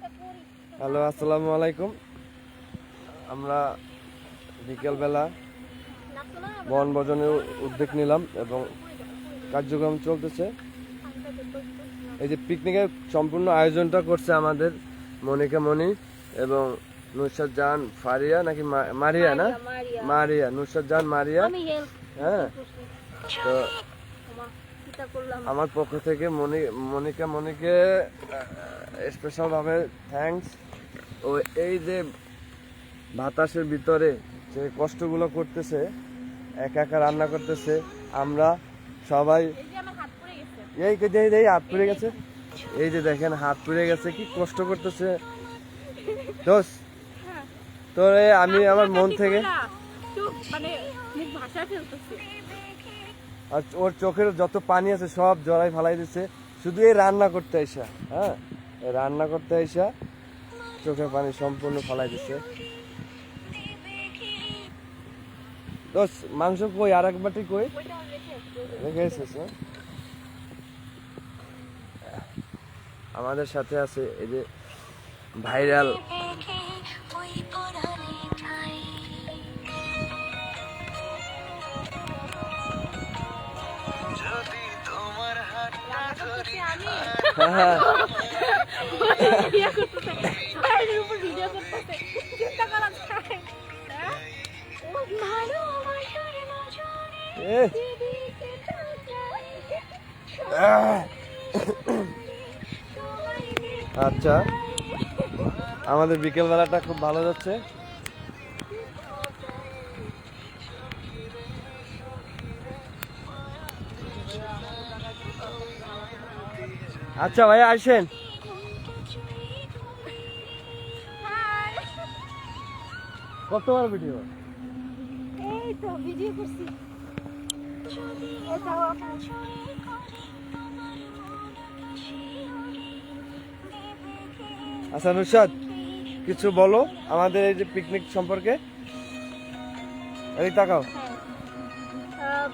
Hello, আসসালামু আলাইকুম। আমরা বিকেলবেলা বনভোজনের উদ্যোগ নিলাম এবং কার্যক্রম চলতেছে। এই যে পিকনিকের সম্পূর্ণ আয়োজনটা করছে আমাদের মনিকা মনি এবং নুসরাত জাহান ফারিয়া, নাকি মারিয়া, না মারিয়া, নুসরাত জাহান মারিয়া। হ্যাঁ, তো আমার পক্ষ থেকে মনিকা মনিকে স্পেশাল ভাবে থ্যাঙ্কস। ও এই যে বাতাসের ভিতরে যে কষ্টগুলো করতেছে, একা একা রান্না করতেছে, আমরা সবাই এই হাত পুড়ে গেছে, এই যে দেখেন হাত পুড়ে গেছে, কি কষ্ট করতেছে দোস্ত। তো আমি আমার মন থেকে আর ওর চোখের যত পানি আছে সব জড়াই ফালাই দিচ্ছে শুধু এই রান্না করতে আইসা। হ্যাঁ, রান্না করতে আইসা চোখের পানি সম্পূর্ণ ফালাই দিচ্ছে। দোস্ত মাংস কই, আর এক বাটি কই রেখে এসেছ। আমাদের সাথে আছে এই যে ভাইরাল আচ্ছা, আমাদের বিকেল বেলাটা খুব ভালো যাচ্ছে। আচ্ছা ভাই আসেন, কতবার ভিডিও? এই তো ভিডিও করছি। আচ্ছা নুসরাত, কিছু বলো আমাদের এই যে পিকনিক সম্পর্কে। এই তাকাও।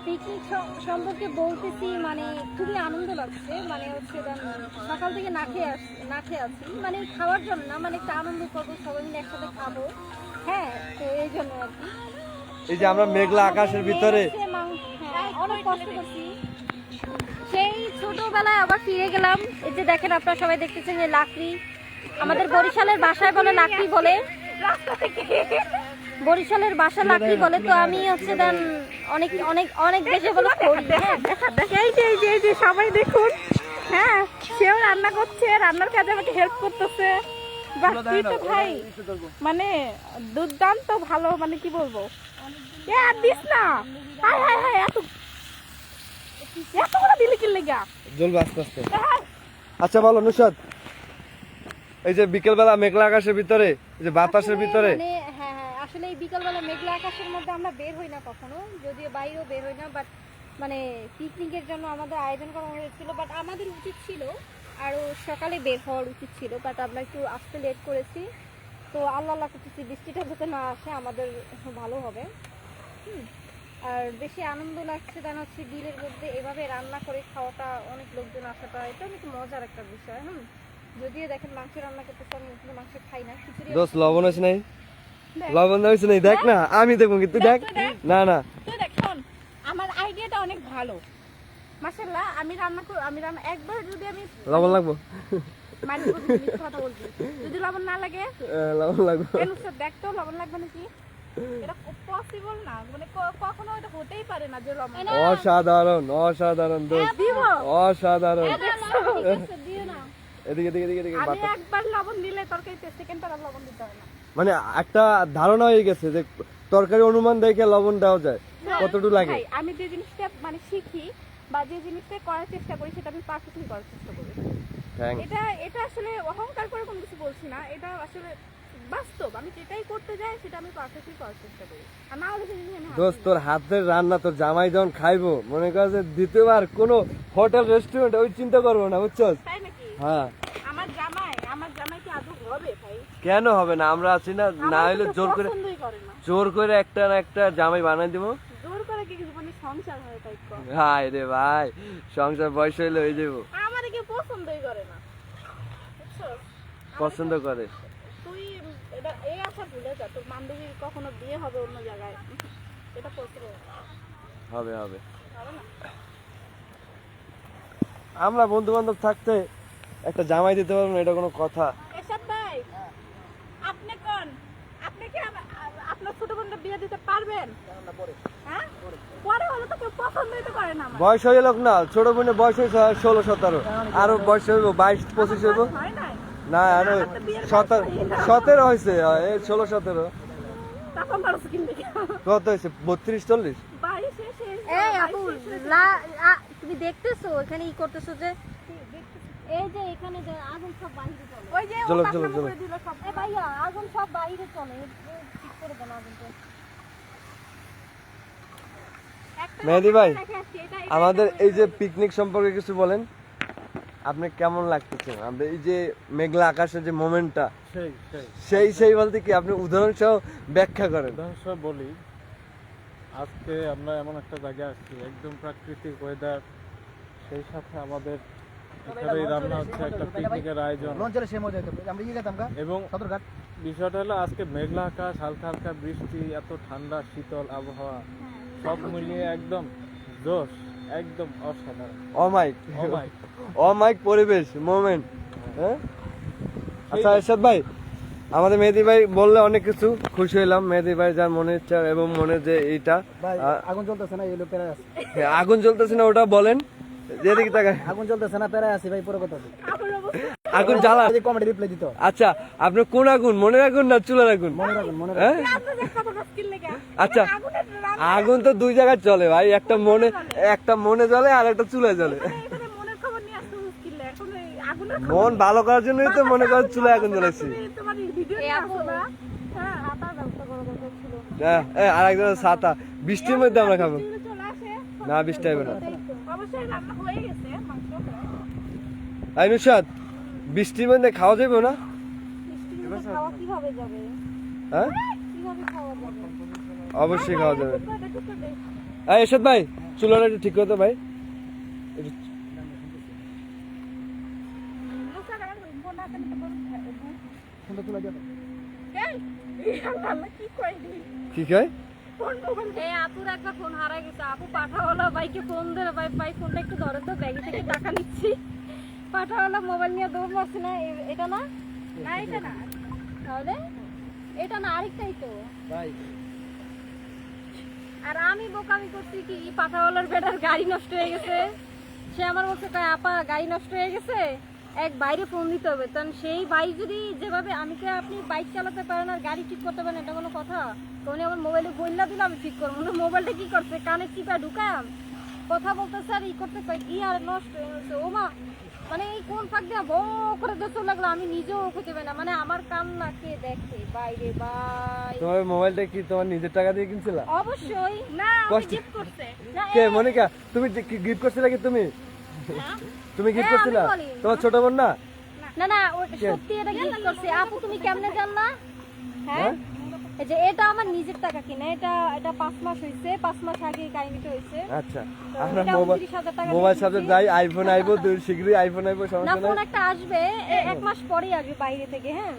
পিকনিক সম্পর্কে বলতেছি, মানে খুবই আনন্দ লাগছে। মানে হচ্ছে সকাল থেকে না খেয়ে আছি, মানে খাওয়ার জন্য না, মানে একটা আনন্দ করবো, সবাই মিলে একসাথে খাবো। হ্যাঁ, তো এই জন্য আর কি। এই যে আমরা মেঘলা আকাশের ভিতরে অনেক কষ্ট করছি, সেই ছোটবেলায় আবার ফিরে গেলাম। এই যে দেখেন আপনারা সবাই দেখতেছেন যে লাকড়ি, আমাদের বরিশালের ভাষায় বলে লাকড়ি বলে, বরিশালের ভাষা লাকড়ি বলে। তো আমি হচ্ছে অনেক অনেক অনেক বেশি বলে করি। এই যে সবাই দেখুন, হ্যাঁ সেও রান্না করছে, রান্নার কাজে আমাকে হেল্প করতেছে। ভাই মানে দুর্দান্ত ভালো, মানে কি বলবো, দিস না আচ্ছা বলো নুসরাত, এই যে বিকেল বেলা মেঘলা আকাশের ভিতরে, এই যে বাতাসের ভিতরে। হ্যাঁ, আসলে এই বিকেলবেলা মেঘলা আকাশের মধ্যে আমরা বের হই না কখনো, যদিও বাইরেও বের হই না, বাট মানে পিকনিকের জন্য আমাদের আয়োজন করা হয়েছিল। বাট আমাদের উচিত ছিল আরো সকালে বের হওয়ার উচিত ছিল, বাট আমরা একটু আসতে লেট করেছি। তো আল্লাহ করতেছি বৃষ্টিটা যাতে না আসে, আমাদের ভালো হবে। আর বেশি আনন্দ লাগছে কারণ হচ্ছে বিলের মধ্যে এভাবে রান্না করে খাওয়াটা, অনেক লোকজন আসাটা, এটা অনেক মজার একটা বিষয়। যদিও দেখেন মাংস রান্না করতেছে, আমি কিন্তু মাংস খাই না। খিচুড়ি দোস্ত লবণ আছে নাই, লবণ হয়েছে নাই, দেখ না, আমি দেখবো কিন্তু দেখ না না তুই দেখ। শোন, আমার আইডিয়াটা অনেক ভালো, মাশাআল্লাহ। আমি রান্না একবার যদি আমি লবণ লাগবো, মানে কথা বলছি, যদি লবণ না লাগে লবণ লাগবে। দেখ তো লবণ লাগবে নাকি, এটা পসিবল না, মানে কখনো এটা হতেই পারে না যে লবণ। অসাধারণ অসাধারণ দোস্ত, অসাধারণ। দিও না, এদিকে এদিকে এদিকে এদিকে। আমি একবার লবণ দিলে তরকারিতে সেকেন্ড বার লবণ দিতে হয় না। মানে একটা ধারণা হয়ে গেছে যে তরকারি অনুমান দেখে লবণ দেওয়া যায়, কতটুকু লাগে। আমি যে জিনিসটা মানে শিখি বা যে জিনিসটা করার চেষ্টা করি, সেটা আমি পারফেক্টলি করার চেষ্টা করি। এটা আসলে অহংকার করে কোনো কিছু বলছি না, এটা আসলে বাস্তব। আমি যেটাই করতে যাই সেটা আমি পারফেক্টলি করার চেষ্টা করি। আর না হলে দোস্ত তোর হাতের রান্না তোর জামাই যখন খাইবো, মনে কর যে দ্বিতীয়বার কোনো হোটেল রেস্টুরেন্ট ওই চিন্তা করবো না, বুঝছস? তাই নাকি? হ্যাঁ। আমার জামাই কি আদৌ হবে ভাই? কেন হবে না, আমরা আছি না। না হলে জোর করে একটা না একটা জামাই বানাই দিব। জোর করে কি জীবনে সংসার হয় তাই কর। হাই রে ভাই, সংসার বয়স হইলে হয়ে যাবো। আমারে কি পছন্দই করে না, বুঝছস? পছন্দ করে। তুই এটা এই আশা ভুলে যা, তোর বান্ধবীর কখনো বিয়ে হবে অন্য জায়গায়, এটা পসিবল হবে হবে হবে না। আমরা বন্ধু বান্ধব থাকতে একটা জামাই দিতে পারবো না, এটা কোনো কথা? এসব ভাই আপনি কোন, আপনি কি আপনার ছোট বোনটা বিয়ে দিতে পারবেন? হ্যাঁ পরে হলে তো কেউ পছন্দই তো করে না আমার। বয়স হয়ে লোক না, ছোট বোনের বয়স হয়েছে 16-17, আরো বয়স হইব 22-25 হইব। হয় নাই না আরো 17 হয়েছে, 16-17 তখন মানুষ কিনবে কত হয়েছে? 32-40? 22 শেষ। এই আপু তুমি দেখতেছো এখানে ই করতেছো যে এই যে এখানে যে আগুন সব বাইরে চলে। ওই যে ও চলো, পাশে চলো, চলো। করে দিল সব। এ ভাইয়া আগুন সব বাইরে চলে, ঠিক করে দেন আগুনটা। একটা মেহেদি ভাই, রেখে আসছি, এটা আমাদের এই যে পিকনিক সম্পর্কে কিছু বলেন, আপনি কেমন লাগতেছে? আমরা এই যে মেঘলা আকাশের যে মোমেন্টটা, সেই সেই সেই বলতে কি আপনি উদাহরণ সহ ব্যাখ্যা করেন। উদাহরণস্বরূপ বলি, আজকে আমরা এমন একটা জায়গায় আসছি, একদম প্রাকৃতিক ওয়েদার, সেই সাথে আমাদের এখানেই রান্না হচ্ছে, একটা পিকনিকের আয়োজন। এবং বিষয়টা হলো আজকে মেঘলা আকাশ, হালকা হালকা বৃষ্টি, এত ঠান্ডা শীতল আবহাওয়া, সব মিলিয়ে একদম জোশ, একদম অসাধারণ। অমাইক অমাইক। অমাইক পরিবেশ মোমেন্ট। হ্যাঁ আচ্ছা এরশাদ ভাই, আমাদের মেহেদি ভাই বললে অনেক কিছু, খুশি হইলাম। মেহেদি ভাই যার মনে ইচ্ছা এবং মনে যে এইটা আগুন জ্বলতেছে না, এই লোক প্যারায় আছে। আগুন জ্বলতেছে না ওটা বলেন, যেদিকে তাকায় আগুন জ্বলতেছে না, প্যারায় আছে ভাই, পুরো কথা তো। আগুন জ্বালা। কমেডি রিপ্লাই দিত। আচ্ছা আপনার কোন আগুন, মনের আগুন না চুলার আগুন? মনে রাখুন, মনে রাখুন। হ্যাঁ আপনাদের কত গাছ কিনলে গা? আচ্ছা আগুনের রান্না আগুন তো দুই জায়গায় চলে ভাই, একটা মনে জ্বলে আর একটা চুলায় জ্বলে। এখানে মনের খবর নিয়ে আসতে মুশকিল, এখন এই আগুনের মন ভালো করার জন্যই তো মনে করেন চুলায় আগুন জ্বলাইছি। তুমি তোমার এই ভিডিও এ নিয়ে আপু, আসো না। হ্যাঁ হাতার ব্যবস্থা করা দরকার ছিল। আর একজনের ছাতা, বৃষ্টির মধ্যে আমরা খাবো তুমি চলে আসে না? বৃষ্টি হবে না। অবশ্যই রান্না হয়ে গেছে মাংস। আই নুসাদ, বৃষ্টির মধ্যে খাওয়া যাবে না? মিষ্টির মধ্যে খাওয়া কিভাবে যাবে? হ্যাঁ কিভাবে খাওয়া যাবে? অবশ্যই খাওয়া যাবে। দেখো তো দেখ। এই এরশাদ ভাই, চুলাটা একটু ঠিক করতো ভাই। একটু- মুসা গান ফোন না করতে বলুন। ফোনটা তুলে দিও। এই আল্লাহ কি কই দি। কি কয়? ফোন মোবাইল এই আপুর একবার ফোন হারাই গেছে, আপু পাঠাওয়ালা ভাইকে ফোন ধরে, ভাই ফোনটা একটু ধরে তো, ব্যাগে থেকে টাকা নিচ্ছি। পাঠাওয়ালা মোবাইল নিয়ে দৌড় মারছে না, এটা না? না এটা না। তাহলে এটা না, আরেকটাই তো। ভাই আর আমি বোকামি করছি কি, পাঠাওয়ালার বেটার গাড়ি নষ্ট হয়ে গেছে, সে আমার বলছে কয় আপা গাড়ি নষ্ট হয়ে গেছে, এক বাইরে ফোন দিতে হবে। কারণ সেই ভাই যদি যেভাবে, আমি কে আপনি বাইক চালাতে পারেন আর গাড়ি ঠিক করতে পারেন, এটা কোনো কথা? তো উনি আমার মোবাইলে বললা দিলে আমি ঠিক করবো না। মোবাইলটা কি করছে, কানে চিপা ঢুকাম, কথা বলতেছে আর ই করতে কয় কি আর নষ্ট হয়ে গেছে। ও মা, মানে এই কোন ফাঁক দিয়ে ভো করে দেখতে লাগলো, আমি নিজেও খুঁজে পাই না, মানে আমার কান্না কে দেখে বাইরে ভাই। তোমার মোবাইলটা কি তোমার নিজের টাকা দিয়ে কিনছিলা? অবশ্যই না কষ্ট- গিফট করছে। না, কে মনিকা, তুমি গিফট করছিলা কি? তুমি তুমি গিফট হ্যাঁ, আমি করছিলা? বলি। তোমার ছোট বোন না? না না, ও সত্যি এটা গিফট করছে। আপু তুমি কেমনে জানলা? হ্যাঁ, এই যে এটা আমার নিজের টাকা কিনা, এটা 5 মাস হইছে, 5 মাস আগে কাহিনীটা হইছে। আচ্ছা তো আমরা এটা মোবাইল 29,000 টাকা মোবাইল দিয়ে সাথে কিনছি। যাই, আইফোন আইবো, শীঘ্রই আইফোন আইবো, না সমস্যা ফোন নাই। একটা আসবে, 1 মাস পরেই আসবে বাইরে থেকে। হ্যাঁ,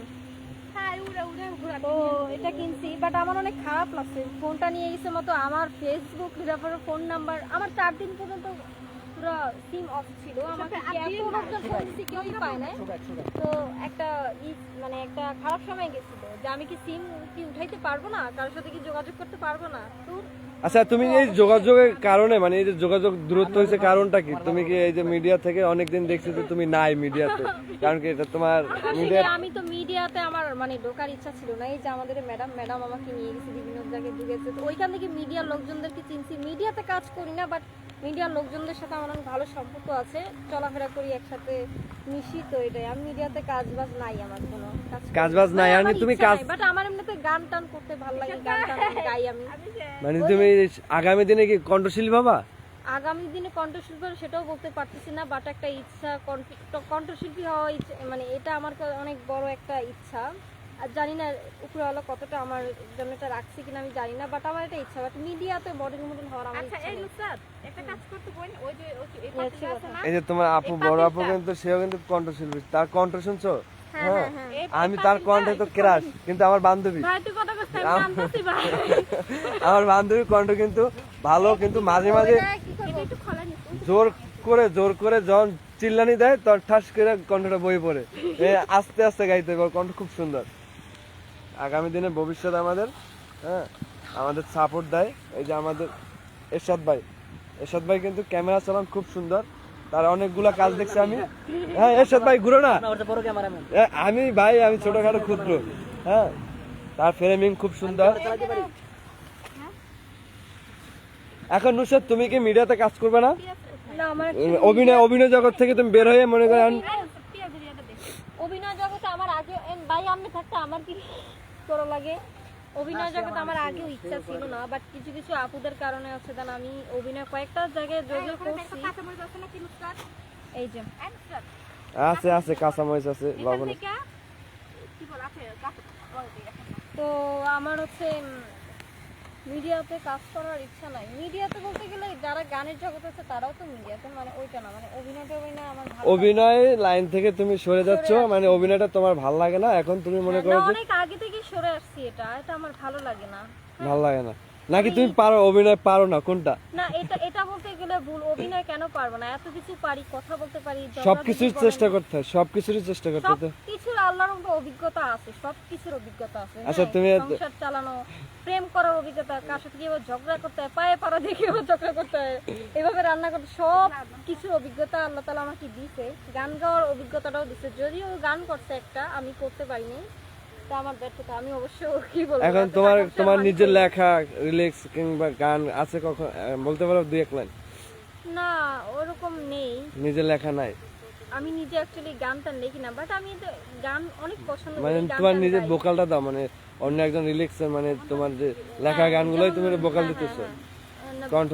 হ্যাঁ উড়ে উড়ে ঘোরা। তো এটা কিনছি, বাট আমার অনেক খারাপ লাগছে। ফোনটা নিয়ে গেছে মতো আমার ফেসবুক, তারপরে ফোন নাম্বার, আমার 4 দিন পর্যন্ত পুরো সিম অফ ছিল। আমাকে কি এত লোকজন ফোন দিচ্ছে, কেউই পায় না। তো একটা মানে একটা খারাপ সময় গেছিল যে আমি কি সিম কি উঠাইতে পারবো না, কারোর সাথে কি যোগাযোগ করতে পারবো না। তো আচ্ছা তুমি এই যোগাযোগের কারণে, মানে এই যে যোগাযোগ দূরত্ব হয়েছে, কারণটা কি? তুমি কি এই যে মিডিয়া থেকে অনেকদিন দেখছি যে তুমি নাই মিডিয়াতে, কারণ কি এটা তোমার মিডিয়া? আসলে আমি তো মিডিয়াতে আমার মানে ঢোকার ইচ্ছা ছিল না। এই যে আমাদের ম্যাডাম আমাকে নিয়ে গেছে বিভিন্ন জায়গায়, ঢুকেছে, তো ওইখান থেকে মিডিয়ার লোকজনদেরকে চিনছি। মিডিয়াতে কাজ করি না, বাট মিডিয়ার লোকজনদের সাথে আমার অনেক ভালো সম্পর্ক আছে, চলাফেরা করি একসাথে, মিশি। তো এটাই, আমি মিডিয়াতে কাজবাজ নাই, আমার কোনো কাজবাজ নাই, আর তুমি কাজ- বাট আমার এমনিতে গান টান করতে ভালো লাগে, গান টান গাই আমি। মানে তুমি আগামী দিনে কি কণ্ঠশীল বাবা? আগামী দিনে কণ্ঠশিল্পী সেটাও বলতে পারতেছি না, বাট একটা ইচ্ছা কণ্ঠশিল্পী হওয়া, মানে এটা আমার অনেক বড় একটা ইচ্ছা। আর জানি না উপরওয়ালা কতটা আমার জন্য এটা রাখছি কিনা আমি জানি না, বাট আমার এটা ইচ্ছা। বাট মিডিয়াতে মডেল হওয়ার আমার আচ্ছা ইচ্ছা এই নেই। নুসরাত একটা কাজ করতে বল, ওই যে এই পাশে আছে না, এই যে তোমার আপু, এই বড় পাতিলটা। আপু কিন্তু সেও কিন্তু কণ্ঠশিল্পী, তার কণ্ঠ শুনছো? হ্যাঁ আমি তার কণ্ঠে তো ক্রাশ, কিন্তু আমার বান্ধবী ভাই তুই কথা কইছিস আমি জানতাছি ভাই আমার বান্ধবীর কণ্ঠ কিন্তু ভালো, কিন্তু মাঝে মাঝে কি করবো? একটু খোলা নি জোর করে যখন চিল্লানি দেয় তখন ঠাস করে কণ্ঠটা বয়ে পড়ে। আস্তে আস্তে গাইতে হবে, ওর কণ্ঠ খুব সুন্দর। আগামী দিনে ভবিষ্যৎ আমাদের, হ্যাঁ আমাদের সাপোর্ট দেয়। এই যে আমাদের এরশাদ ভাই কিন্তু ক্যামেরা চালান খুব সুন্দর, তার অনেকগুলা কাজ দেখছি আমি। হ্যাঁ এরশাদ ভাই ঘুরো না, বড় ক্যামেরাম্যান আমি ছোটখাটো ক্ষুদ্র। হ্যাঁ তার ফ্রেমিং খুব সুন্দর। এখন নুসরাত তুমি কি মিডিয়াতে কাজ করবে না? না আমার অভিনয় জগৎ থেকে তুমি বের হয়ে মনে করেন অভিনয় জগতে আমার আগে ভাই আমি থাকতে আমার কি করা লাগে, অভিনয় জগতে আমার আগেও ইচ্ছা ছিল না, বাট কিছু কিছু আপুদের কারণে হচ্ছে দেন আমি অভিনয় কয়েকটা জায়গায় যোগাযোগ করছি। কাঁচামরিচ আছে নাকি নুসরাত এই যে আছে কাঁচামরিচ আছে, লবণ আছে। থেকে কি বল আছে তো আমার হচ্ছে মিডিয়াতে কাজ করার ইচ্ছা নাই। মিডিয়াতে বলতে গেলে যারা গানের জগৎ আছে তারাও তো মিডিয়াতে, মানে ওইটা না, মানে অভিনয় আমার ভালো লাগে না। অভিনয় লাইন থেকে তুমি সরে যাচ্ছ, মানে অভিনয়টা তোমার ভালো লাগে না এখন, তুমি মনে করো না, যে অনেক আগে থেকে সরে আসছি, এটা আমার ভালো লাগে না। ভালো লাগে না, নাকি তুমি পারো অভিনয় পারো না, কোনটা? না এটা বলতে গেলে ভুল, অভিনয় কেন পারবো না, এত কিছু পারি, কথা বলতে পারি, সবকিছুর চেষ্টা করতে হয়, সবকিছুরই চেষ্টা করতে হয়। সবকিছুর আল্লাহর উপর অভিজ্ঞতা আছে, সবকিছুর অভিজ্ঞতা আছে। আচ্ছা, হ্যাঁ, তুমি- সংসার চালানো, প্রেম করার অভিজ্ঞতা, কার সাথে কিভাবে ঝগড়া করতে হয়, পায়ে পাড়া দিয়ে কিভাবে ঝগড়া করতে হয়, এভাবে রান্না করতে, সব কিছুর অভিজ্ঞতা আল্লাহ তাআলা আমাকে দিয়েছে। গান গাওয়ার অভিজ্ঞতাটাও দিয়েছে, যদিও গান করছে একটা, আমি করতে পারিনি, তা আমার ব্যর্থতা। আমি অবশ্য কি বলবো, এখন এত তোমার টাকা পয়সা তোমার মানি নিজের করি। লেখা রিলিক্স কিংবা গান আছে কখন বলতে পারো দুই এক লাইন? না ওরকম নেই, নিজের লেখা নাই, আমি নিজে অ্যাকচুয়ালি গান টান লিখি না, বাট আমি তো গান অনেক পছন্দ করি, মানে গান তোমার টান নিজের গাই। ভোকালটা দাও, মানে অন্য একজন রিলিক্স, মানে তোমার যে লেখা গানগুলোই তুমি ভোকাল হ্যাঁ, দিতেছো, না, কণ্ঠ।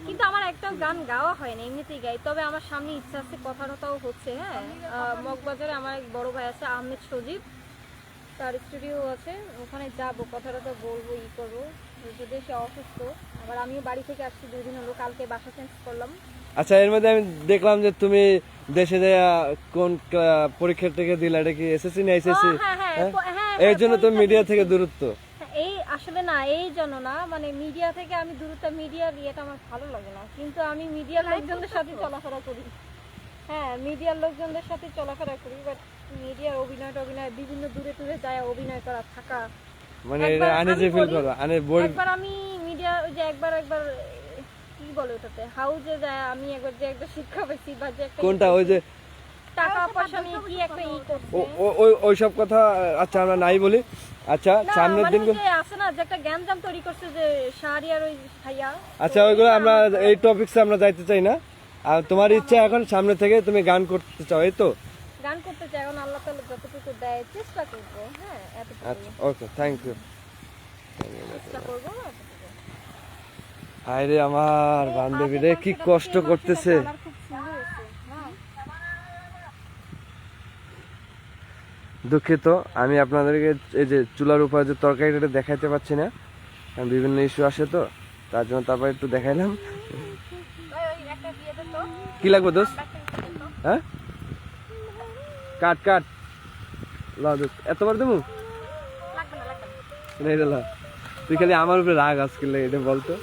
কিন্তু আমার একটাও গান গাওয়া হয় না, এমনিতেই গাই। তবে আমার সামনে ইচ্ছা আছে, কথাটাও হচ্ছে। হ্যাঁ মগবাজারে আমার এক বড় ভাই আছে আহমেদ সজীব, তার স্টুডিও আছে, ওখানে যাবো, কথাটা তো বলবো, করবো। যদি সে অসুস্থ, আবার আমিও বাড়ি থেকে আসছি 2 দিন হলো, কালকে বাসা চেঞ্জ করলাম। আচ্ছা, এর মধ্যে আমি দেখলাম যে তুমি দেশে যে কোন পরীক্ষা থেকে দিলা, এটা কি এসএসসি না এইচএসসি? এর জন্য তুমি মিডিয়া থেকে দূরত্ব। এই আসলে না, এই জন্য না, মানে মিডিয়া থেকে আমি দূরত্ব, মিডিয়ার ইয়েটা আমার ভালো লাগে না, কিন্তু আমি মিডিয়ার লোকজনদের সাথে চলাফেরা করি। হ্যাঁ মিডিয়ার লোকজনদের সাথে চলাফেরা করি, বাট মিডিয়ার অভিনয় বিভিন্ন দূরে যায় অভিনয় করা, থাকা। মানে একবার আনে আমি যে ফিল বলি- করো, আনে বই। একবার আমি মিডিয়া ওই যে একবার কি বলে ওটাতে, হাউজে যায়, আমি একবার যে একটা শিক্ষা পেয়েছি, বা যে একটা কোনটা? ওই যে টাকা পয়সা নিয়ে কি একটা করছে। ওইসব কথা আচ্ছা আমরা নাই বলি। আচ্ছা না, সামনের মানে দিন, ওই যে আছে না যে একটা গ্যাঞ্জাম তৈরি করছে যে শাহরিয়ার ওই ভাইয়া। আচ্ছা ওইগুলো আমরা এই টপিকসে আমরা যাইতে চাই না। আর তোমার ইচ্ছা এখন সামনে থেকে তুমি গান করতে চাও, এই তো? গান করতে চাই, এখন আল্লাহ তাআলা যতটুকু দেয় চেষ্টা করবো। হ্যাঁ এতটুকু আচ্ছা ওকে, থ্যাংক ইউ। চেষ্টা করবো। হায় রে আমার বান্ধবী রে, কি কষ্ট করতেছে। কালার খুব সুন্দর হয়েছে। হ্যাঁ দুঃখিত, আমি আপনাদেরকে এই যে চুলার উপর যে তরকারিটা দেখাইতে পাচ্ছি না, কারণ বিভিন্ন ইস্যু আসে তো, তার জন্য তারপর একটু দেখাইলাম। কি লাগবে দোস্ত? হ্যাঁ কাট লা দোস্ত, এতবার দেবো না, এটা লা। তুই খালি আমার উপরে রাগ আজকে, এটা বলতো।